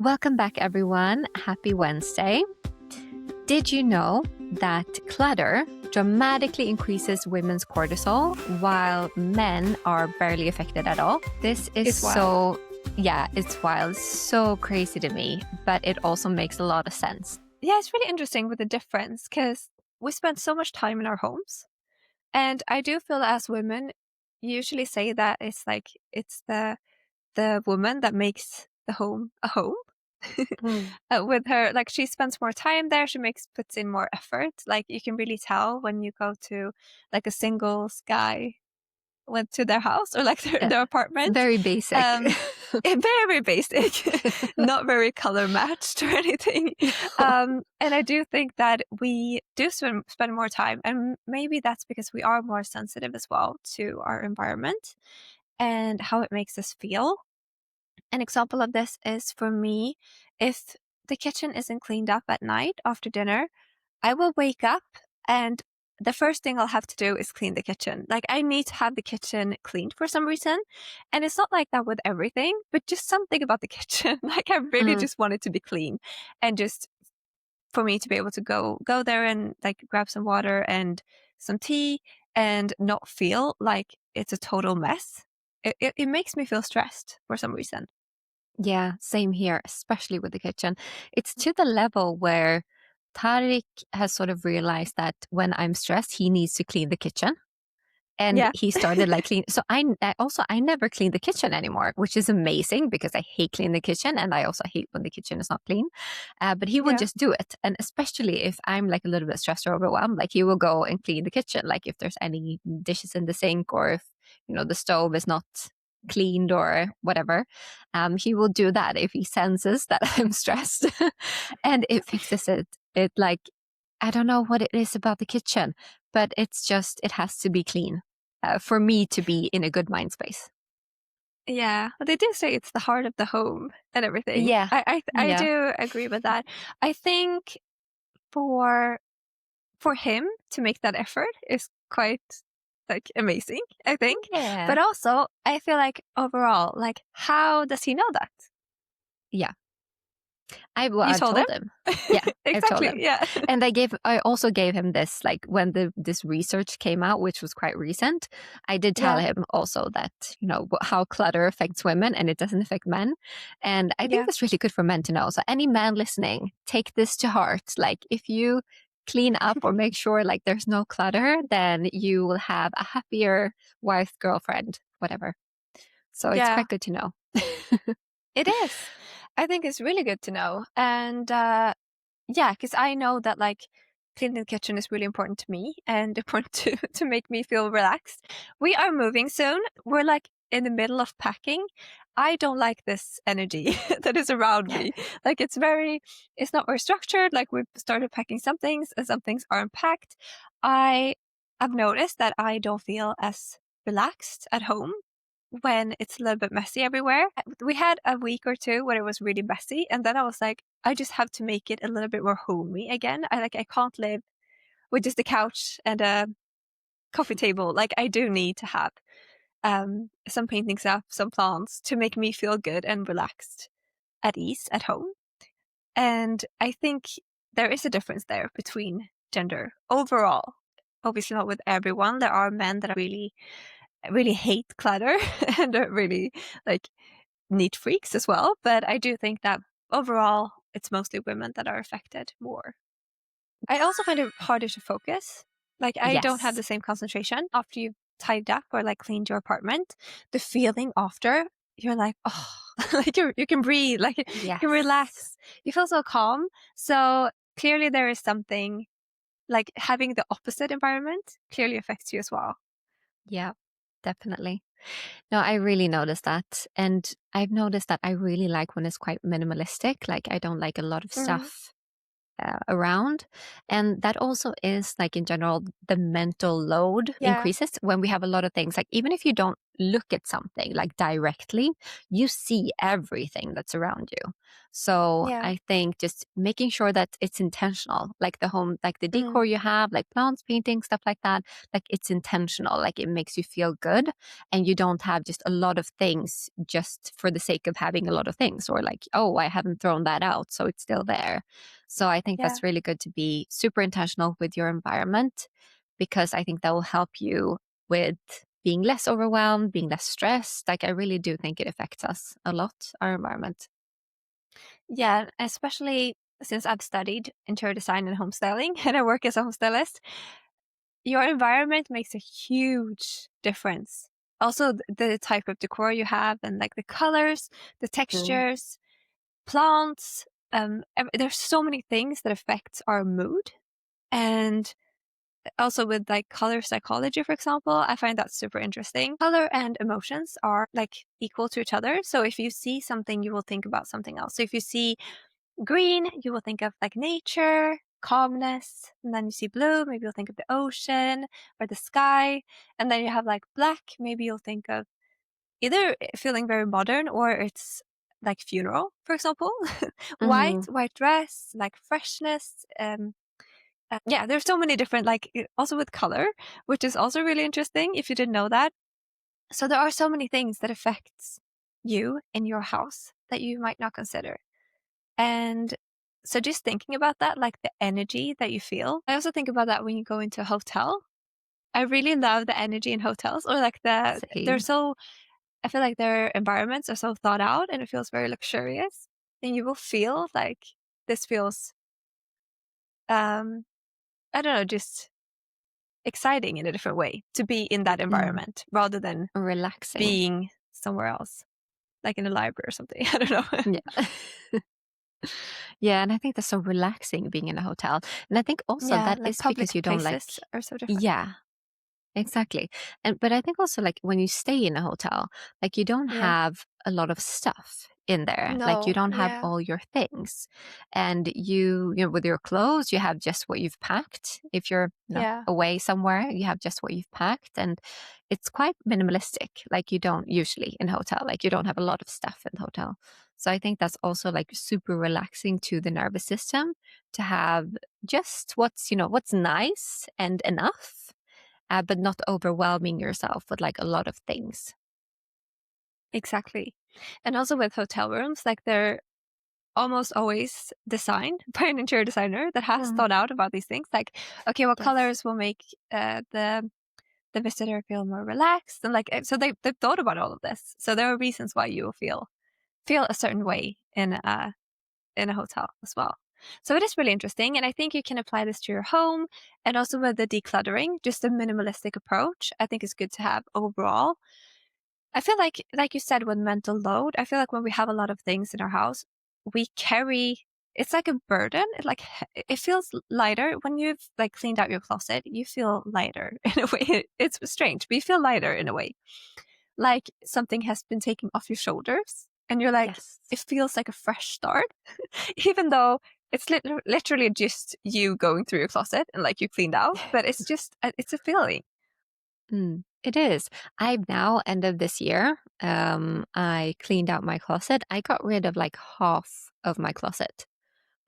Welcome back, everyone. Happy Wednesday. Did you know that clutter dramatically increases women's cortisol while men are barely affected at all? This is It's wild. it's wild. So crazy to me, but it also makes a lot of sense. Yeah, it's really interesting with the difference because we spend so much time in our homes. And I do feel as women usually say that it's the woman that makes the home a home. Mm. With her, like she spends more time there, puts in more effort. Like you can really tell when you go to like a singles guy went to their house or like their apartment. Very basic. Very basic, not very color matched or anything. And I do think that we do spend more time, and maybe that's because we are more sensitive as well to our environment and how it makes us feel. An example of this is for me, if the kitchen isn't cleaned up at night after dinner, I will wake up and the first thing I'll have to do is clean the kitchen. Like I need to have the kitchen cleaned for some reason. And it's not like that with everything, but just something about the kitchen. Like I really just want it to be clean and just for me to be able to go there and like grab some water and some tea and not feel like it's a total mess. It makes me feel stressed for some reason. Yeah, same here, especially with the kitchen. It's to the level where Tariq has sort of realized that when I'm stressed, he needs to clean the kitchen. And Yeah. he started like clean. So I never clean the kitchen anymore, which is amazing because I hate cleaning the kitchen and I also hate when the kitchen is not clean. But he will Yeah. just do it. And especially if I'm like a little bit stressed or overwhelmed, like he will go and clean the kitchen. Like if there's any dishes in the sink or if, the stove is not cleaned or whatever, he will do that if he senses that I'm stressed. And it fixes it. It like, I don't know what it is about the kitchen, but it's just, it has to be clean for me to be in a good mind space. Yeah, but they do say it's the heart of the home and everything. Yeah. I Yeah. do agree with that. I think for him to make that effort is quite like amazing, I think. Yeah. But also, I feel like overall, like how does he know that? Yeah. You I've told him? told him. Yeah, I've told Exactly. him. Yeah. And I also gave him this, like when this research came out, which was quite recent, I did tell Yeah. him also that, how clutter affects women and it doesn't affect men. And I think Yeah. that's really good for men to know. So any man listening, take this to heart. Like if you clean up or make sure like there's no clutter, then you will have a happier wife, girlfriend, whatever. So it's Yeah. quite good to know. It is. I think it's really good to know. And yeah, because I know that like cleaning the kitchen is really important to me and important to make me feel relaxed. We are moving soon. We're like in the middle of packing. I don't like this energy that is around me. Like it's not very structured. Like we've started packing some things and some things aren't packed. I've noticed that I don't feel as relaxed at home when it's a little bit messy everywhere. We had a week or two where it was really messy, and then I was like, I just have to make it a little bit more homey again. I can't live with just a couch and a coffee table. Like I do need to have some paintings up, some plants to make me feel good and relaxed at ease at home. And I think there is a difference there between gender overall. Obviously not with everyone. There are men that really hate clutter and are really like neat freaks as well. But I do think that overall, it's mostly women that are affected more. I also find it harder to focus. Like I don't have Yes. the same concentration after you've tidied up or like cleaned your apartment. The feeling after, you're like, oh, like you can breathe, like you can Yes. relax. You feel so calm. So clearly there is something like having the opposite environment clearly affects you as well. Yeah, definitely. No, I really noticed that. And I've noticed that I really like when it's quite minimalistic. Like I don't like a lot of Mm. stuff around. And that also is like in general, the mental load Yeah. increases when we have a lot of things. Like even if you don't look at something like directly, you see everything that's around you. So Yeah. I think just making sure that it's intentional, like the home, like the Mm. decor you have, like plants, painting, stuff like that, like it's intentional, like it makes you feel good, and you don't have just a lot of things just for the sake of having a lot of things, or like, oh, I haven't thrown that out, so it's still there. So I think Yeah. that's really good to be super intentional with your environment, because I think that will help you with being less overwhelmed, being less stressed. Like, I really do think it affects us a lot, our environment. Yeah, especially since I've studied interior design and homestyling and I work as a homestylist, your environment makes a huge difference. Also, the type of decor you have and like the colors, the Mm. textures, plants. There's so many things that affect our mood. And also with like color psychology, for example, I find that super interesting. Color and emotions are like equal to each other. So if you see something, you will think about something else. So if you see green, you will think of like nature, calmness. And then you see blue, maybe you'll think of the ocean or the sky. And then you have like black, maybe you'll think of either feeling very modern or it's like funeral, for example. Hmm. White dress, like freshness. Yeah, there's so many different, like also with color, which is also really interesting if you didn't know that. So there are so many things that affects you in your house that you might not consider. And so just thinking about that, like the energy that you feel. I also think about that when you go into a hotel. I really love the energy in hotels, or like they're Same. so, I feel like their environments are so thought out and it feels very luxurious. And you will feel like this feels, um, I don't know, just exciting in a different way to be in that Mm. environment rather than Relaxing. being somewhere else, like in a library or something. I don't know. Yeah. Yeah, and I think that's so relaxing being in a hotel. And I think also Yeah, that like is because public you don't like, places are so different. yeah, exactly. And but I think also like when you stay in a hotel, like you don't Yeah. have a lot of stuff in there. Like you No. don't have Yeah. all your things. And you know, with your clothes, you have just what you've packed. If you're, Yeah. away somewhere, you have just what you've packed. And it's quite minimalistic. Like you don't usually in a hotel, like you don't have a lot of stuff in the hotel. So I think that's also like super relaxing to the nervous system to have just what's nice and enough, but not overwhelming yourself with like a lot of things. Exactly. And also with hotel rooms, like they're almost always designed by an interior designer that has Mm. thought out about these things. Like, okay, what Yes. colors will make the visitor feel more relaxed, and like so they've thought about all of this. So there are reasons why you will feel a certain way in a hotel as well. So it is really interesting, and I think you can apply this to your home and also with the decluttering, just a minimalistic approach. I think is good to have overall. I feel like you said, with mental load, I feel like when we have a lot of things in our house, we carry, it's like a burden. It feels lighter when you've like cleaned out your closet. You feel lighter in a way. It's strange, but you feel lighter in a way. Like something has been taken off your shoulders, and you're like, Yes. it feels like a fresh start, even though it's literally just you going through your closet and like you cleaned out. But it's just it's a feeling. Mm, it is. I've now, end of this year, I cleaned out my closet. I got rid of like half of my closet.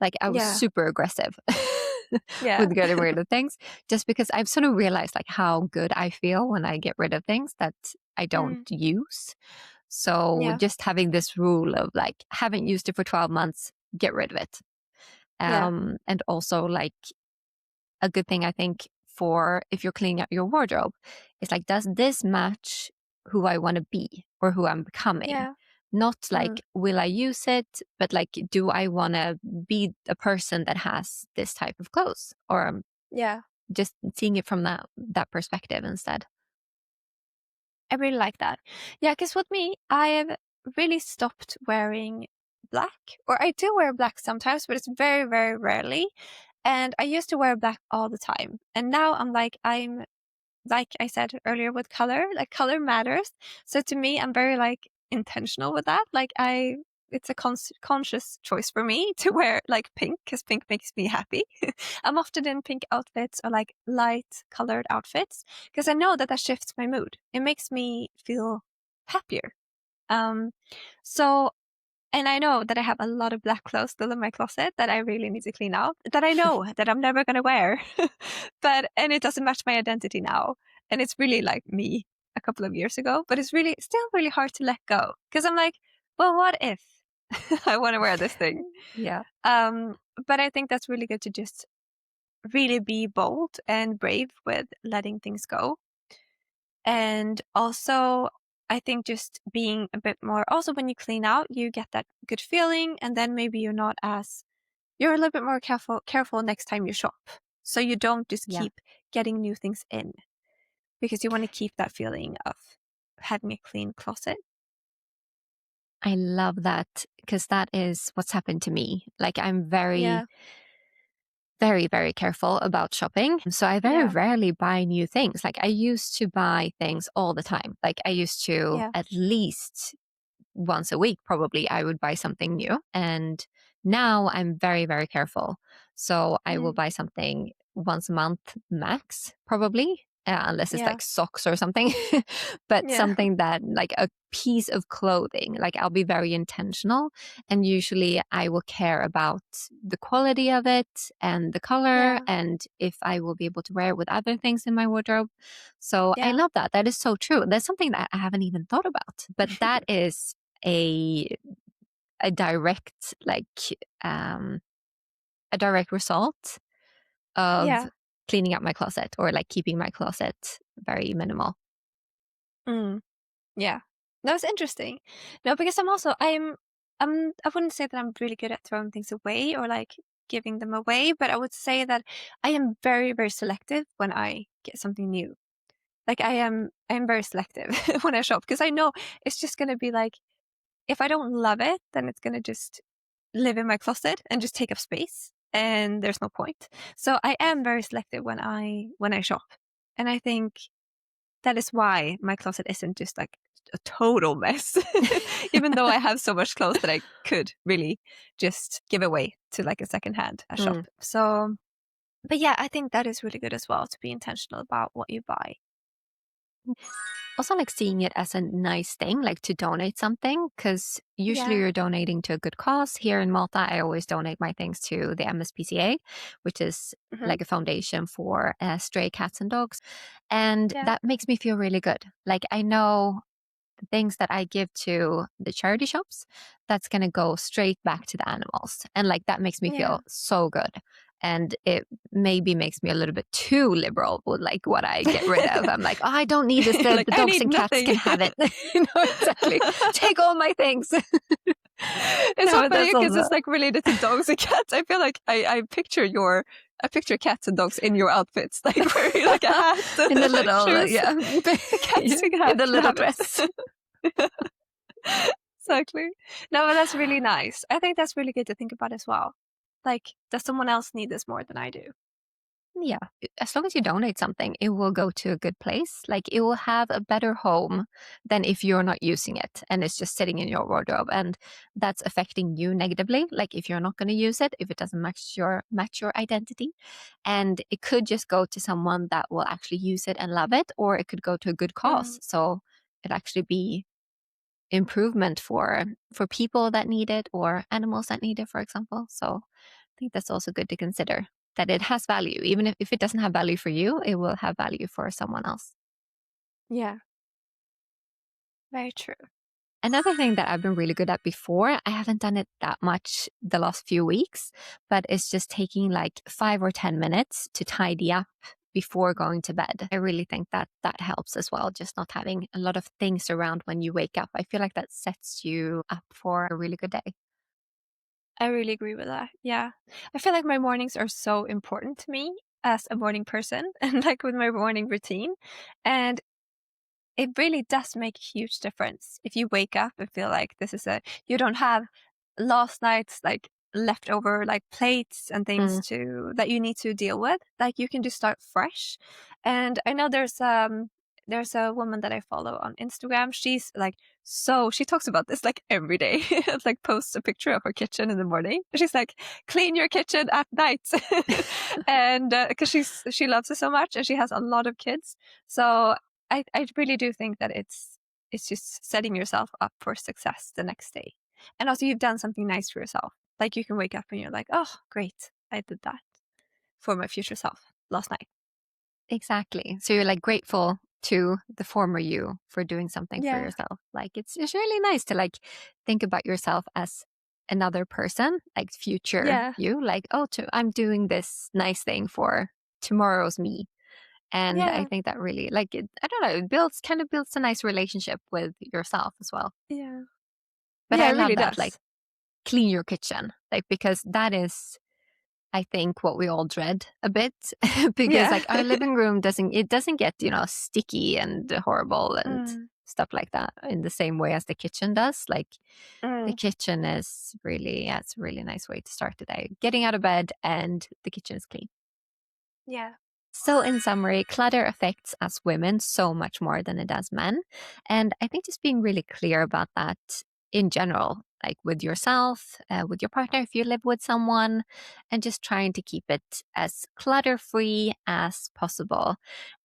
Like I was Yeah, super aggressive yeah, with getting rid of things, just because I've sort of realized like how good I feel when I get rid of things that I don't mm, use. So yeah, just having this rule of like, haven't used it for 12 months, get rid of it. yeah, And also like a good thing I think for if you're cleaning out your wardrobe is like, does this match who I want to be or who I'm becoming? yeah. Not Mm. like, will I use it, but like, do I want to be a person that has this type of clothes? Or Yeah, just seeing it from that perspective instead. I really like that. Yeah, because with me, I have really stopped wearing black, or I do wear black sometimes, but it's very, very rarely. And I used to wear black all the time. And now I'm like I said earlier with color, like color matters. So to me, I'm very like intentional with that. Like it's a conscious choice for me to wear like pink because pink makes me happy. I'm often in pink outfits or like light colored outfits because I know that that shifts my mood. It makes me feel happier. Um, so and I know that I have a lot of black clothes still in my closet that I really need to clean out, that I know that I'm never going to wear. And it doesn't match my identity now. And it's really like me a couple of years ago, but it's really still really hard to let go because I'm like, well, what if I want to wear this thing? Yeah. Um, but I think that's really good to just really be bold and brave with letting things go. And also, I think just being a bit more, also when you clean out, you get that good feeling. And then maybe you're a little bit more careful next time you shop. So you don't just Yeah. keep getting new things in because you want to keep that feeling of having a clean closet. I love that because that is what's happened to me. Like I'm very, Yeah. very, very careful about shopping. So I very Yeah. rarely buy new things. Like I used to buy things all the time. Like I used to Yeah. at least once a week, probably I would buy something new. And now I'm very, very careful. So I will Mm. buy something once a month max, probably, unless it's Yeah. like socks or something. But Yeah. something that, like a piece of clothing, like I'll be very intentional. And usually I will care about the quality of it and the color Yeah. and if I will be able to wear it with other things in my wardrobe. So I Yeah. love that. That is so true. That's something that I haven't even thought about. But that is a a direct like um a direct result of Yeah. cleaning up my closet or like keeping my closet very minimal. Mm. Yeah. That was interesting. No, because I wouldn't say that I'm really good at throwing things away or like giving them away, but I would say that I am very, very selective when I get something new. Like I am very selective when I shop because I know it's just going to be like, if I don't love it, then it's going to just live in my closet and just take up space and there's no point. So I am very selective when I shop. And I think that is why my closet isn't just like a total mess, even though I have so much clothes that I could really just give away to like a secondhand shop. Mm. So, but yeah, I think that is really good as well to be intentional about what you buy. Also, like seeing it as a nice thing, like to donate something, because usually Yeah. you're donating to a good cause. Here in Malta, I always donate my things to the MSPCA, which is Hmm. like a foundation for stray cats and dogs. And Yeah. that makes me feel really good. Like I know the things that I give to the charity shops, that's going to go straight back to the animals. And like that makes me Yeah. feel so good. And it maybe makes me a little bit too liberal with like what I get rid of. I'm like, oh, I don't need this. The, Like, the I dogs need and cats nothing. can have it. Exactly. Take all my things. It's No, so but funny that's because also it's like related to dogs and cats. I feel like I picture cats and dogs in your outfits, like wearing like a hat in the and little, shoes. yeah, Cats can in have, the can little have it. dress. Exactly. No, but that's really nice. I think that's really good to think about as well. Like, does someone else need this more than I do? Yeah, as long as you donate something, it will go to a good place. Like it will have a better home than if you're not using it and it's just sitting in your wardrobe and that's affecting you negatively. Like if you're not going to use it, if it doesn't match your identity, and it could just go to someone that will actually use it and love it, or it could go to a good cause. Mm, So it actually be improvement for people that need it or animals that need it, for example. So I think that's also good to consider that it has value. Even if it doesn't have value for you, it will have value for someone else. yeah, very true. Another thing that I've been really good at before, I haven't done it that much the last few weeks, but it's just taking like 5 or 10 minutes to tidy up before going to bed. I really think that that helps as well, just not having a lot of things around when you wake up. I feel like that sets you up for a really good day. I really agree with that. Yeah. I feel like my mornings are so important to me as a morning person and like with my morning routine. And it really does make a huge difference if you wake up and feel like you don't have last night's like leftover like plates and things Mm, that you need to deal with. Like you can just start fresh. And I know there's there's a woman that I follow on Instagram. She's like, she talks about this like every day. Like posts a picture of her kitchen in the morning. She's like, clean your kitchen at night. And because she loves it so much, and she has a lot of kids. So I really do think that it's just setting yourself up for success the next day. And also you've done something nice for yourself. Like you can wake up and you're like, oh, great, I did that for my future self last night. Exactly. So you're like grateful to the former you for doing something for Yeah. yourself. Like it's really nice to like think about yourself as another person, like future Yeah. you, like, oh, I'm doing this nice thing for tomorrow's me. And I Yeah. think that really like I don't know, it builds a nice relationship with yourself as well. Yeah. But Yeah, I it really love that, like does. clean your kitchen, like because that is I think what we all dread a bit because Yeah. like our living room doesn't get, sticky and horrible and Mm, stuff like that in the same way as the kitchen does. Like the mm, kitchen is really, yeah, it's a really nice way to start the day. Getting out of bed and the kitchen is clean. yeah. So, in summary, clutter affects us women so much more than it does men. And I think just being really clear about that in general, like with yourself, with your partner, if you live with someone, and just trying to keep it as clutter free as possible.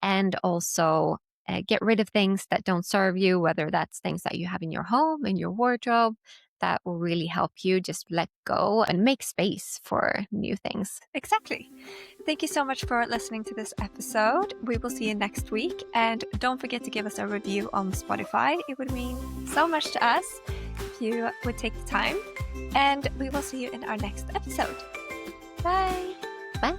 And also, get rid of things that don't serve you, whether that's things that you have in your home, in your wardrobe, that will really help you just let go and make space for new things. Exactly. Thank you so much for listening to this episode. We will see you next week. And don't forget to give us a review on Spotify. It would mean so much to us if you would take the time. And we will see you in our next episode. Bye. Bye.